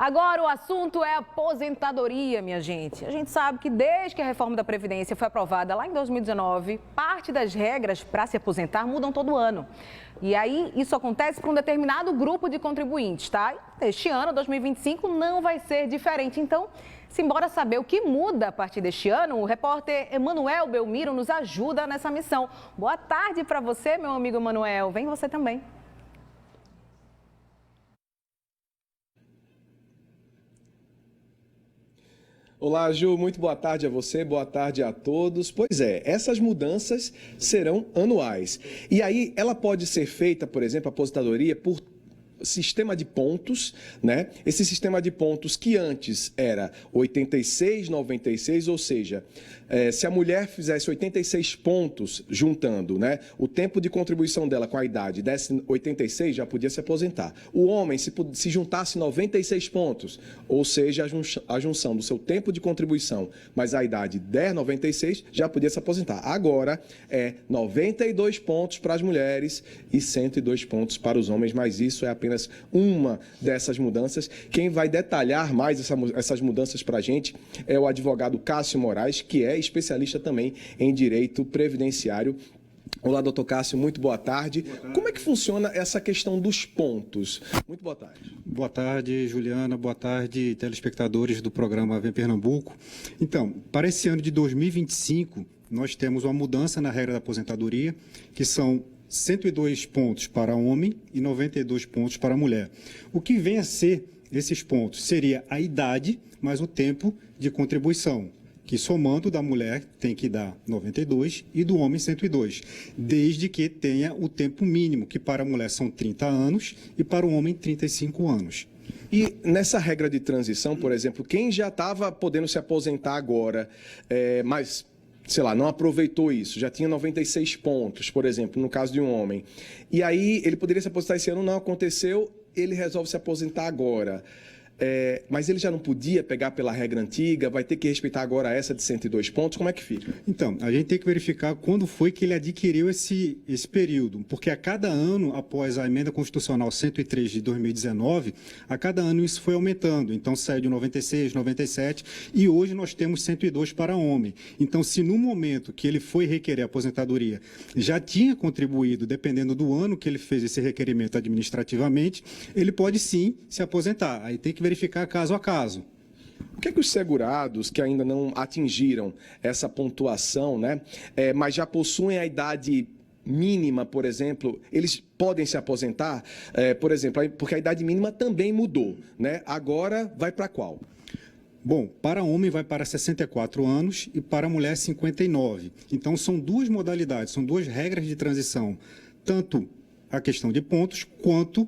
Agora o assunto é aposentadoria, minha gente. A gente sabe que desde que a reforma da Previdência foi aprovada lá em 2019, parte das regras para se aposentar mudam todo ano. E aí isso acontece para um determinado grupo de contribuintes, tá? Este ano, 2025, não vai ser diferente. Então, simbora saber o que muda a partir deste ano, o repórter Emanuel Belmiro nos ajuda nessa missão. Boa tarde para você, meu amigo Emanuel. Vem você também. Olá, Ju, muito boa tarde a você, boa tarde a todos. Pois é, essas mudanças serão anuais. E aí, ela pode ser feita, por exemplo, a aposentadoria por sistema de pontos, né? Esse sistema de pontos que antes era 86, 96, ou seja, se a mulher fizesse 86 pontos juntando, né, o tempo de contribuição dela com a idade desse 86, já podia se aposentar. O homem, se juntasse 96 pontos, ou seja, a junção do seu tempo de contribuição mais a idade der 96, já podia se aposentar. Agora é 92 pontos para as mulheres e 102 pontos para os homens, mas isso é apenas uma dessas mudanças. Quem vai detalhar mais essas mudanças para a gente é o advogado Cássio Moraes, que é especialista também em direito previdenciário. Olá, doutor Cássio, muito boa tarde. Como é que funciona essa questão dos pontos? Muito boa tarde. Boa tarde, Juliana. Boa tarde, telespectadores do programa Vem Pernambuco. Então, para esse ano de 2025, nós temos uma mudança na regra da aposentadoria, que são 102 pontos para homem e 92 pontos para mulher. O que vem a ser esses pontos seria a idade mais o tempo de contribuição, que somando da mulher tem que dar 92 e do homem 102, desde que tenha o tempo mínimo, que para a mulher são 30 anos e para o homem 35 anos. E nessa regra de transição, por exemplo, quem já estava podendo se aposentar agora, mas sei lá, não aproveitou isso, já tinha 96 pontos, por exemplo, no caso de um homem. E aí ele poderia se aposentar esse ano, não aconteceu, ele resolve se aposentar agora. Mas ele já não podia pegar pela regra antiga, vai ter que respeitar agora essa de 102 pontos, como é que fica? Então, a gente tem que verificar quando foi que ele adquiriu esse período, porque a cada ano, após a emenda constitucional 103 de 2019, a cada ano isso foi aumentando, então saiu de 96, 97 e hoje nós temos 102 para homem. Então, se no momento que ele foi requerer a aposentadoria já tinha contribuído, dependendo do ano que ele fez esse requerimento administrativamente, ele pode sim se aposentar, aí tem que verificar caso a caso. O que é que os segurados que ainda não atingiram essa pontuação, né, mas já possuem a idade mínima, por exemplo, eles podem se aposentar? Por exemplo, porque a idade mínima também mudou, né? Agora vai para qual? Bom, para homem vai para 64 anos e para mulher 59. Então são duas modalidades, são duas regras de transição, tanto a questão de pontos quanto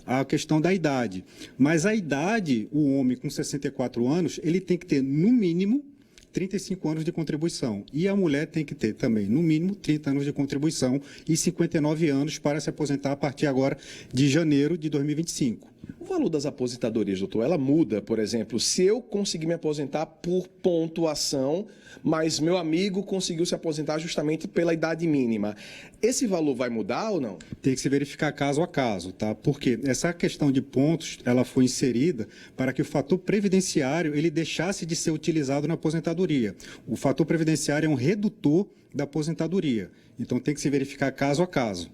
a questão da idade. Mas a idade, o homem com 64 anos, ele tem que ter, no mínimo, 35 anos de contribuição. E a mulher tem que ter também, no mínimo, 30 anos de contribuição e 59 anos para se aposentar a partir agora de janeiro de 2025. O valor das aposentadorias, doutor, ela muda, por exemplo, se eu conseguir me aposentar por pontuação, mas meu amigo conseguiu se aposentar justamente pela idade mínima. Esse valor vai mudar ou não? Tem que se verificar caso a caso, tá? Porque essa questão de pontos, ela foi inserida para que o fator previdenciário ele deixasse de ser utilizado na aposentadoria. O fator previdenciário é um redutor da aposentadoria. Então tem que se verificar caso a caso.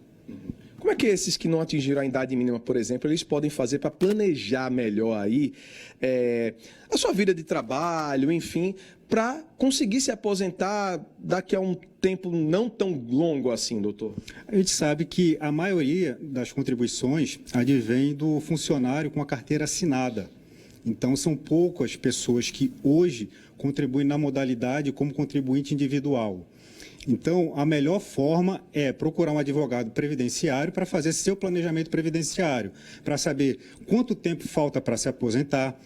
Como é que esses que não atingiram a idade mínima, por exemplo, eles podem fazer para planejar melhor aí a sua vida de trabalho, enfim, para conseguir se aposentar daqui a um tempo não tão longo assim, doutor? A gente sabe que a maioria das contribuições advém do funcionário com a carteira assinada. Então, são poucas pessoas que hoje contribuem na modalidade como contribuinte individual. Então, a melhor forma é procurar um advogado previdenciário para fazer seu planejamento previdenciário, para saber quanto tempo falta para se aposentar,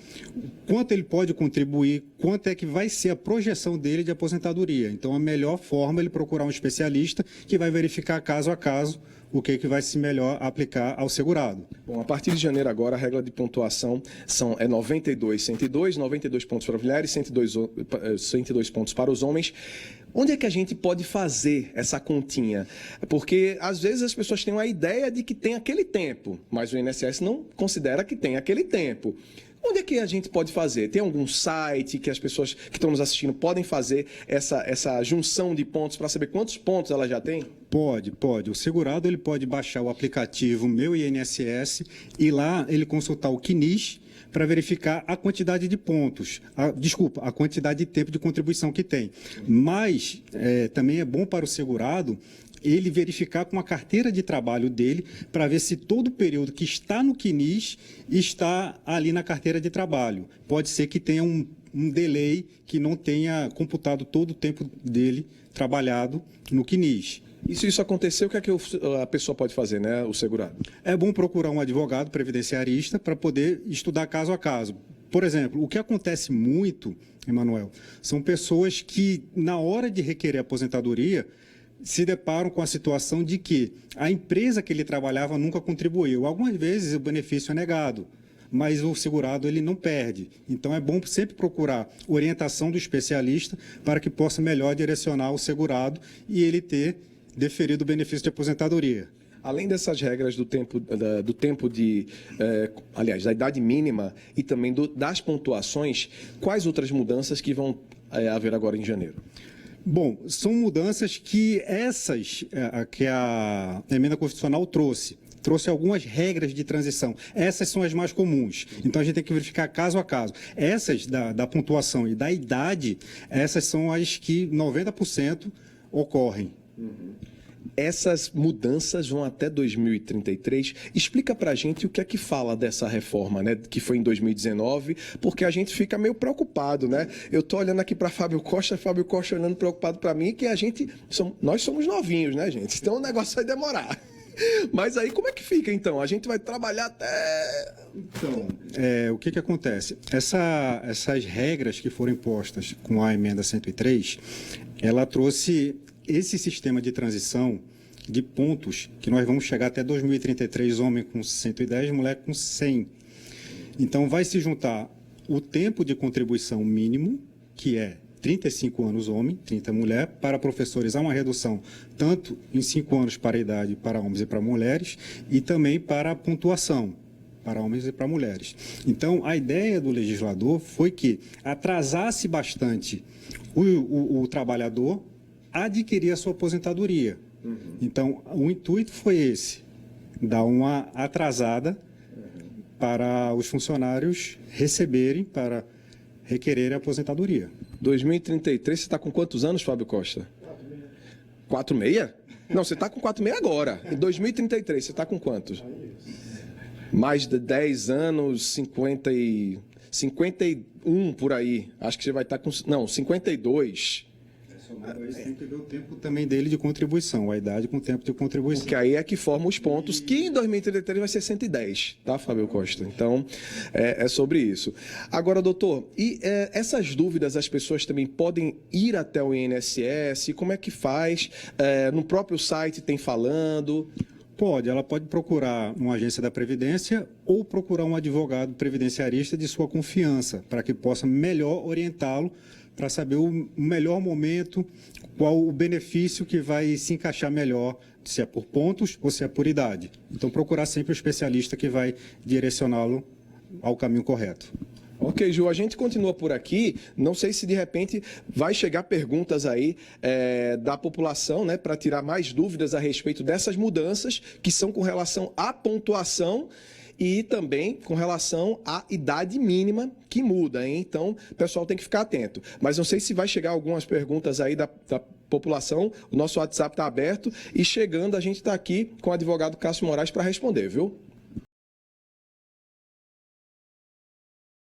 quanto ele pode contribuir, quanto é que vai ser a projeção dele de aposentadoria. Então, a melhor forma é ele procurar um especialista que vai verificar caso a caso o que vai se melhor aplicar ao segurado. Bom, a partir de janeiro agora, a regra de pontuação é 92, 102, 92 pontos para mulheres, 102 pontos para os homens. Onde é que a gente pode fazer essa continha? Porque, às vezes, as pessoas têm uma ideia de que tem aquele tempo, mas o INSS não considera que tem aquele tempo. Onde é que a gente pode fazer? Tem algum site que as pessoas que estão nos assistindo podem fazer essa junção de pontos para saber quantos pontos ela já tem? Pode. O segurado ele pode baixar o aplicativo Meu INSS e lá ele consultar o CNIS para verificar a quantidade de pontos, a quantidade de tempo de contribuição que tem. Mas também é bom para o segurado ele verificar com a carteira de trabalho dele para ver se todo o período que está no CNIS está ali na carteira de trabalho. Pode ser que tenha um delay que não tenha computado todo o tempo dele trabalhado no CNIS. E se isso acontecer, o que é que a pessoa pode fazer, né, o segurado? É bom procurar um advogado previdenciarista para poder estudar caso a caso. Por exemplo, o que acontece muito, Emanuel, são pessoas que, na hora de requerer aposentadoria, se deparam com a situação de que a empresa que ele trabalhava nunca contribuiu. Algumas vezes o benefício é negado, mas o segurado ele não perde. Então é bom sempre procurar orientação do especialista para que possa melhor direcionar o segurado e ele ter deferido o benefício de aposentadoria. Além dessas regras do tempo aliás, da idade mínima e também das pontuações, quais outras mudanças que vão haver agora em janeiro? Bom, são mudanças que que a emenda constitucional trouxe algumas regras de transição. Essas são as mais comuns. Então, a gente tem que verificar caso a caso. Essas da pontuação e da idade, essas são as que 90% ocorrem. Essas mudanças vão até 2033. Explica pra gente o que é que fala dessa reforma, né, que foi em 2019, porque a gente fica meio preocupado, né? Eu tô olhando aqui para Fábio Costa olhando preocupado para mim, que nós somos novinhos, né, gente? Então o negócio vai demorar. Mas aí como é que fica, então? A gente vai trabalhar até... Então, o que acontece? Essas regras que foram impostas com a emenda 103, ela trouxe esse sistema de transição de pontos, que nós vamos chegar até 2033, homem com 110, mulher com 100. Então, vai se juntar o tempo de contribuição mínimo, que é 35 anos homem, 30 mulher. Para professores, há uma redução tanto em 5 anos para a idade para homens e para mulheres, e também para a pontuação, para homens e para mulheres. Então, a ideia do legislador foi que atrasasse bastante o trabalhador adquirir a sua aposentadoria. Então, o intuito foi esse, dar uma atrasada para os funcionários receberem, para requererem a aposentadoria. 2033, você está com quantos anos, Fábio Costa? 4,6? Não, você está com 4,6 agora. Em 2033, você está com quantos? Mais de 10 anos, 51 por aí. Acho que você vai estar com... Não, 52. Mas tem que ver o tempo também dele de contribuição, a idade com o tempo de contribuição. Porque aí é que forma os pontos, que em 2033 vai ser 110, tá, Fábio Costa? Então, é sobre isso. Agora, doutor, e essas dúvidas as pessoas também podem ir até o INSS? Como é que faz? No próprio site tem falando... Ela pode procurar uma agência da Previdência ou procurar um advogado previdenciarista de sua confiança, para que possa melhor orientá-lo, para saber o melhor momento, qual o benefício que vai se encaixar melhor, se é por pontos ou se é por idade. Então, procurar sempre o especialista que vai direcioná-lo ao caminho correto. Ok, Ju, a gente continua por aqui. Não sei se de repente vai chegar perguntas aí da população, né, para tirar mais dúvidas a respeito dessas mudanças que são com relação à pontuação e também com relação à idade mínima que muda, hein? Então, o pessoal tem que ficar atento. Mas não sei se vai chegar algumas perguntas aí da população. O nosso WhatsApp está aberto e chegando a gente está aqui com o advogado Cássio Moraes para responder, viu?